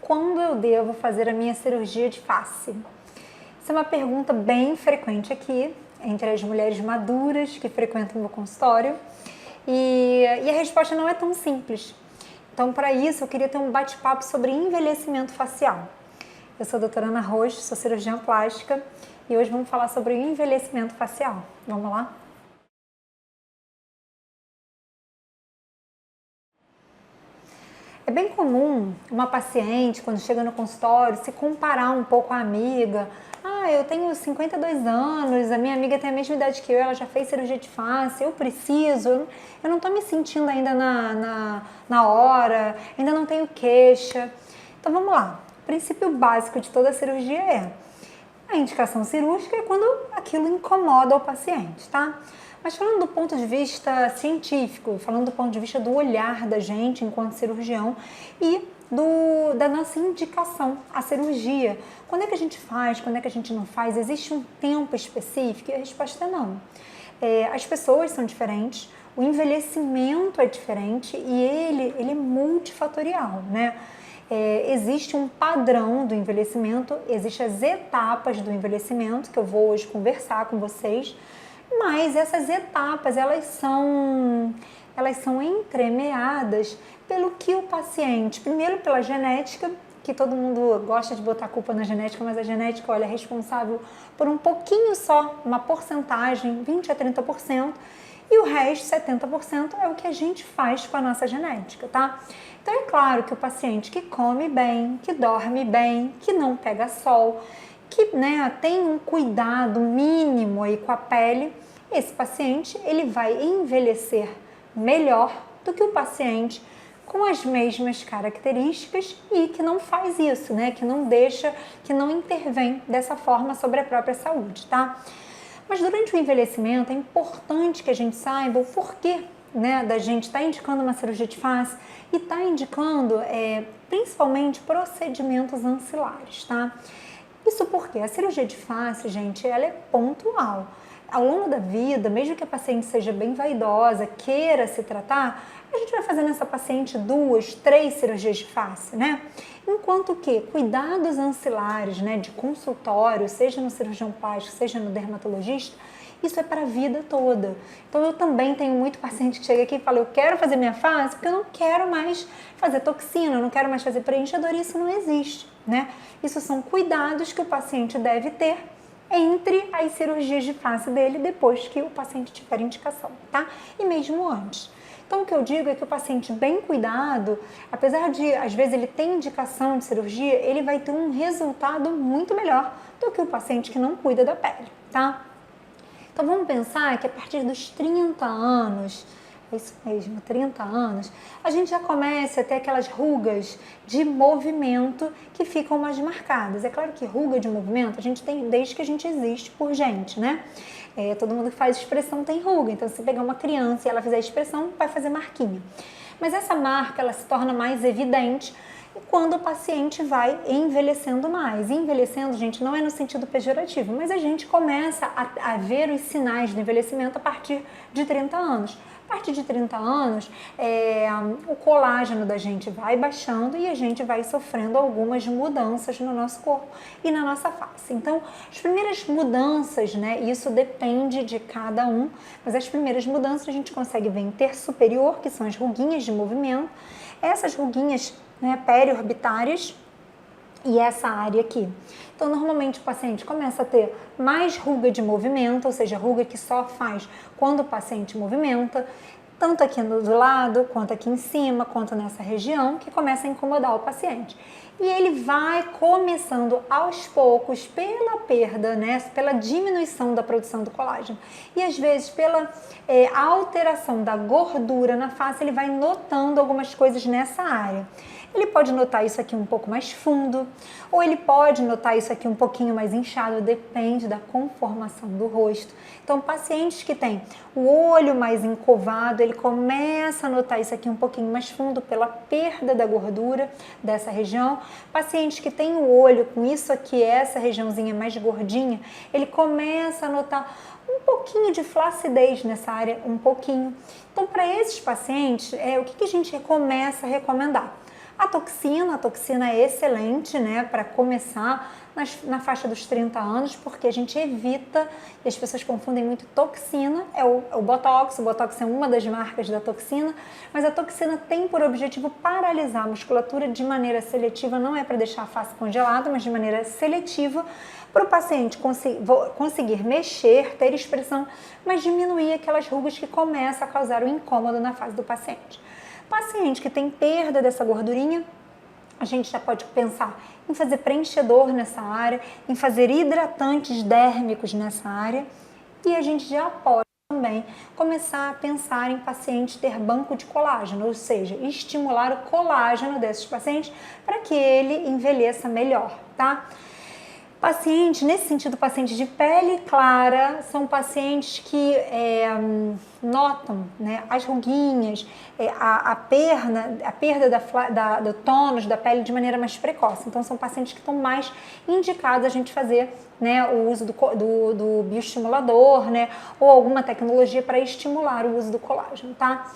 quando eu devo fazer a minha cirurgia de face? Essa é uma pergunta bem frequente aqui entre as mulheres maduras que frequentam o meu consultório e a resposta não é tão simples. Então, para isso, eu queria ter um bate-papo sobre envelhecimento facial. Eu sou a doutora Ana Rocha, sou cirurgiã plástica e hoje vamos falar sobre envelhecimento facial. Vamos lá? É bem comum uma paciente, quando chega no consultório, se comparar um pouco à amiga. Eu tenho 52 anos, a minha amiga tem a mesma idade que eu, ela já fez cirurgia de face, eu preciso, eu não estou me sentindo ainda na hora, ainda não tenho queixa. Então vamos lá, o princípio básico de toda cirurgia é a indicação cirúrgica é quando aquilo incomoda o paciente, tá? Mas falando do ponto de vista científico, falando do ponto de vista do olhar da gente enquanto cirurgião e da nossa indicação, a cirurgia. Quando é que a gente faz, quando é que a gente não faz? Existe um tempo específico? E a resposta é não. As pessoas são diferentes, o envelhecimento é diferente e ele é multifatorial, né? Existe um padrão do envelhecimento, existem as etapas do envelhecimento que eu vou hoje conversar com vocês, mas essas etapas elas são entremeadas pelo que o paciente, primeiro pela genética, que todo mundo gosta de botar a culpa na genética, mas a genética, olha, é responsável por um pouquinho só, uma porcentagem, 20 a 30%, e o resto, 70%, é o que a gente faz com a nossa genética, tá? Então é claro que o paciente que come bem, que dorme bem, que não pega sol, que tem um cuidado mínimo aí com a pele, esse paciente ele vai envelhecer melhor do que o paciente com as mesmas características e que não faz isso, né? Que não deixa, que não intervém dessa forma sobre a própria saúde, tá? Mas durante o envelhecimento é importante que a gente saiba o porquê, né, da gente estar indicando uma cirurgia de face e estar indicando principalmente procedimentos ancilares, tá? Isso porque a cirurgia de face, gente, ela é pontual. Ao longo da vida, mesmo que a paciente seja bem vaidosa, queira se tratar, a gente vai fazendo essa paciente 2, 3 cirurgias de face, né? Enquanto que cuidados ancilares, né, de consultório, seja no cirurgião plástico, seja no dermatologista, isso é para a vida toda. Então eu também tenho muito paciente que chega aqui e fala, eu quero fazer minha face porque eu não quero mais fazer toxina, eu não quero mais fazer preenchedor, e isso não existe, né? Isso são cuidados que o paciente deve ter entre as cirurgias de face dele depois que o paciente tiver indicação, tá? E mesmo antes. Então o que eu digo é que o paciente bem cuidado, apesar de às vezes ele ter indicação de cirurgia, ele vai ter um resultado muito melhor do que o paciente que não cuida da pele, tá? Então vamos pensar que a partir dos 30 anos, é isso mesmo, 30 anos, a gente já começa a ter aquelas rugas de movimento que ficam mais marcadas. É claro que ruga de movimento a gente tem desde que a gente existe por gente, né? Todo mundo que faz expressão tem ruga, então se pegar uma criança e ela fizer expressão, vai fazer marquinha. Mas essa marca, ela se torna mais evidente quando o paciente vai envelhecendo mais. E envelhecendo, gente, não é no sentido pejorativo, mas a gente começa a ver os sinais do envelhecimento a partir de 30 anos. A partir de 30 anos, o colágeno da gente vai baixando e a gente vai sofrendo algumas mudanças no nosso corpo e na nossa face. Então, as primeiras mudanças, né, isso depende de cada um, mas as primeiras mudanças a gente consegue ver em terço superior, que são as ruguinhas de movimento, essas ruguinhas, né, periorbitárias, e essa área aqui. Então, normalmente o paciente começa a ter mais ruga de movimento, ou seja, ruga que só faz quando o paciente movimenta, tanto aqui do lado, quanto aqui em cima, quanto nessa região, que começa a incomodar o paciente. E ele vai começando aos poucos, pela perda, né, pela diminuição da produção do colágeno. E às vezes pela alteração da gordura na face, ele vai notando algumas coisas nessa área. Ele pode notar isso aqui um pouco mais fundo, ou ele pode notar isso aqui um pouquinho mais inchado, depende da conformação do rosto. Então, pacientes que têm o olho mais encovado, ele começa a notar isso aqui um pouquinho mais fundo pela perda da gordura dessa região. Pacientes que têm o olho com isso aqui, essa regiãozinha mais gordinha, ele começa a notar um pouquinho de flacidez nessa área, um pouquinho. Então, para esses pacientes, o que a gente começa a recomendar? A toxina é excelente, né, para começar na faixa dos 30 anos, porque a gente evita, e as pessoas confundem muito toxina, é o Botox é uma das marcas da toxina, mas a toxina tem por objetivo paralisar a musculatura de maneira seletiva, não é para deixar a face congelada, mas de maneira seletiva, para o paciente conseguir mexer, ter expressão, mas diminuir aquelas rugas que começam a causar o incômodo na face do paciente. Paciente que tem perda dessa gordurinha, a gente já pode pensar em fazer preenchedor nessa área, em fazer hidratantes dérmicos nessa área, e a gente já pode também começar a pensar em pacientes ter banco de colágeno, ou seja, estimular o colágeno desses pacientes para que ele envelheça melhor, tá? Paciente, nesse sentido, pacientes de pele clara são pacientes que notam, né, as ruguinhas, a perda do tônus da pele de maneira mais precoce. Então, são pacientes que estão mais indicados a gente fazer, né, o uso do bioestimulador, né, ou alguma tecnologia para estimular o uso do colágeno, tá?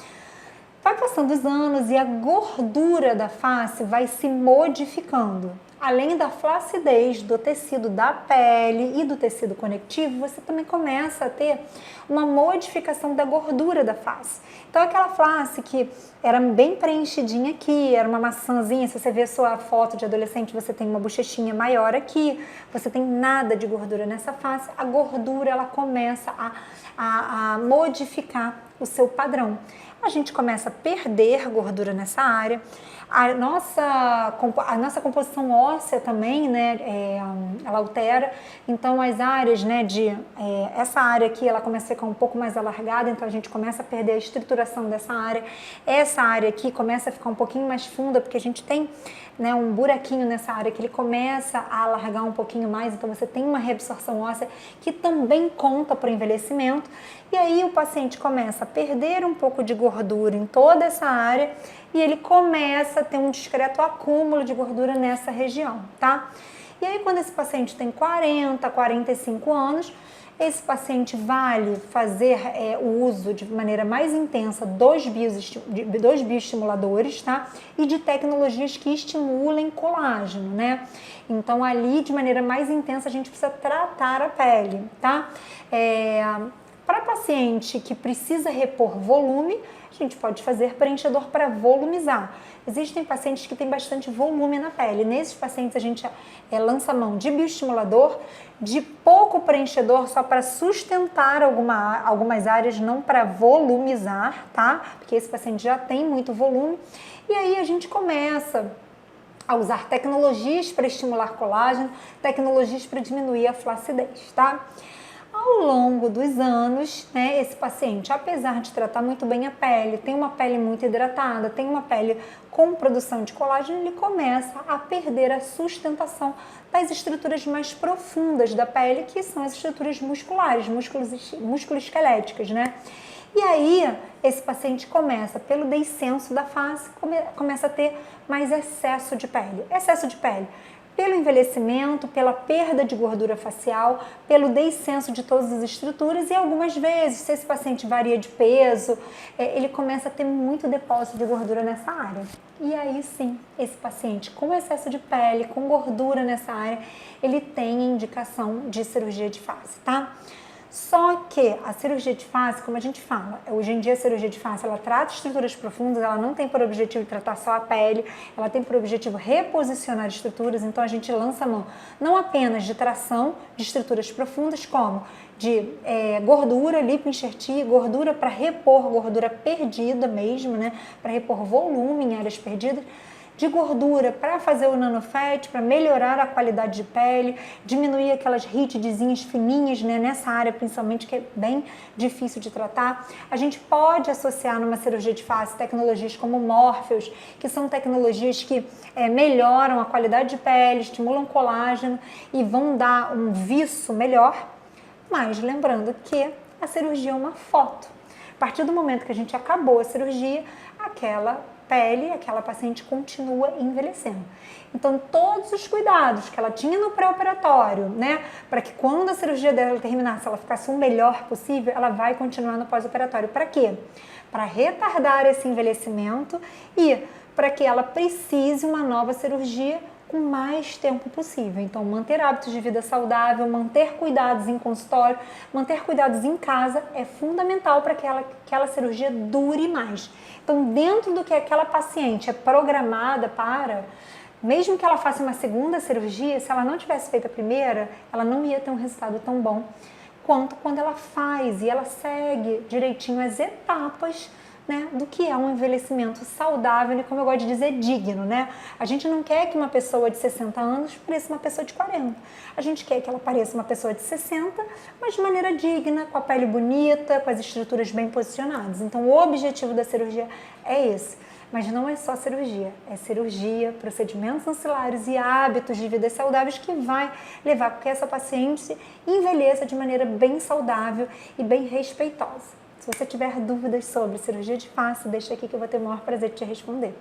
Vai passando os anos e a gordura da face vai se modificando. Além da flacidez do tecido da pele e do tecido conectivo, você também começa a ter uma modificação da gordura da face. Então, aquela face que era bem preenchidinha aqui, era uma maçãzinha, se você ver a sua foto de adolescente, você tem uma bochechinha maior aqui, você tem nada de gordura nessa face, a gordura ela começa a modificar o seu padrão. A gente começa a perder gordura nessa área, a nossa composição óssea também, né, ela altera, então as áreas, né, essa área aqui, ela começa a ficar um pouco mais alargada, então a gente começa a perder a estruturação dessa área, essa área aqui começa a ficar um pouquinho mais funda, porque a gente tem, né, um buraquinho nessa área que ele começa a alargar um pouquinho mais, então você tem uma reabsorção óssea que também conta para o envelhecimento, e aí o paciente começa a perder um pouco de gordura em toda essa área e ele começa a ter um discreto acúmulo de gordura nessa região, tá? E aí quando esse paciente tem 40, 45 anos, esse paciente vale fazer o uso de maneira mais intensa dos bioestimuladores, tá? E de tecnologias que estimulem colágeno, né? Então ali de maneira mais intensa a gente precisa tratar a pele, tá? Para paciente que precisa repor volume, a gente pode fazer preenchedor para volumizar. Existem pacientes que têm bastante volume na pele. Nesses pacientes a gente lança mão de bioestimulador, de pouco preenchedor só para sustentar algumas áreas, não para volumizar, tá? Porque esse paciente já tem muito volume. E aí a gente começa a usar tecnologias para estimular colágeno, tecnologias para diminuir a flacidez, tá? Ao longo dos anos, né, esse paciente, apesar de tratar muito bem a pele, tem uma pele muito hidratada, tem uma pele com produção de colágeno, ele começa a perder a sustentação das estruturas mais profundas da pele, que são as estruturas musculares, musculoesqueléticas, né? E aí, esse paciente começa, pelo descenso da face, começa a ter mais excesso de pele. Excesso de pele pelo envelhecimento, pela perda de gordura facial, pelo descenso de todas as estruturas e algumas vezes, se esse paciente varia de peso, ele começa a ter muito depósito de gordura nessa área. E aí sim, esse paciente com excesso de pele, com gordura nessa área, ele tem indicação de cirurgia de face, tá? Só que a cirurgia de face, como a gente fala, hoje em dia a cirurgia de face, ela trata estruturas profundas, ela não tem por objetivo tratar só a pele, ela tem por objetivo reposicionar estruturas, então a gente lança a mão não apenas de tração de estruturas profundas, como de gordura, lipoenxertia, gordura para repor gordura perdida mesmo, né, para repor volume em áreas perdidas, de gordura para fazer o nanofat, para melhorar a qualidade de pele, diminuir aquelas ritidezinhas fininhas, né, nessa área principalmente que é bem difícil de tratar. A gente pode associar numa cirurgia de face tecnologias como Morpheus, que são tecnologias que melhoram a qualidade de pele, estimulam colágeno e vão dar um viço melhor, mas lembrando que a cirurgia é uma foto. A partir do momento que a gente acabou a cirurgia, aquela pele, aquela paciente continua envelhecendo. Então, todos os cuidados que ela tinha no pré-operatório, né, para que quando a cirurgia dela terminasse, ela ficasse o melhor possível, ela vai continuar no pós-operatório. Para quê? Para retardar esse envelhecimento e para que ela precise uma nova cirurgia com mais tempo possível. Então, manter hábitos de vida saudável, manter cuidados em consultório, manter cuidados em casa é fundamental para que aquela cirurgia dure mais. Então, dentro do que aquela paciente é programada para, mesmo que ela faça uma segunda cirurgia, se ela não tivesse feito a primeira, ela não ia ter um resultado tão bom quanto quando ela faz e ela segue direitinho as etapas, né, do que é um envelhecimento saudável e, como eu gosto de dizer, digno, né? A gente não quer que uma pessoa de 60 anos pareça uma pessoa de 40. A gente quer que ela pareça uma pessoa de 60, mas de maneira digna, com a pele bonita, com as estruturas bem posicionadas. Então, o objetivo da cirurgia é esse. Mas não é só cirurgia, é cirurgia, procedimentos ancilares e hábitos de vida saudáveis que vai levar a que essa paciente envelheça de maneira bem saudável e bem respeitosa. Se você tiver dúvidas sobre cirurgia de face, deixa aqui que eu vou ter o maior prazer de te responder.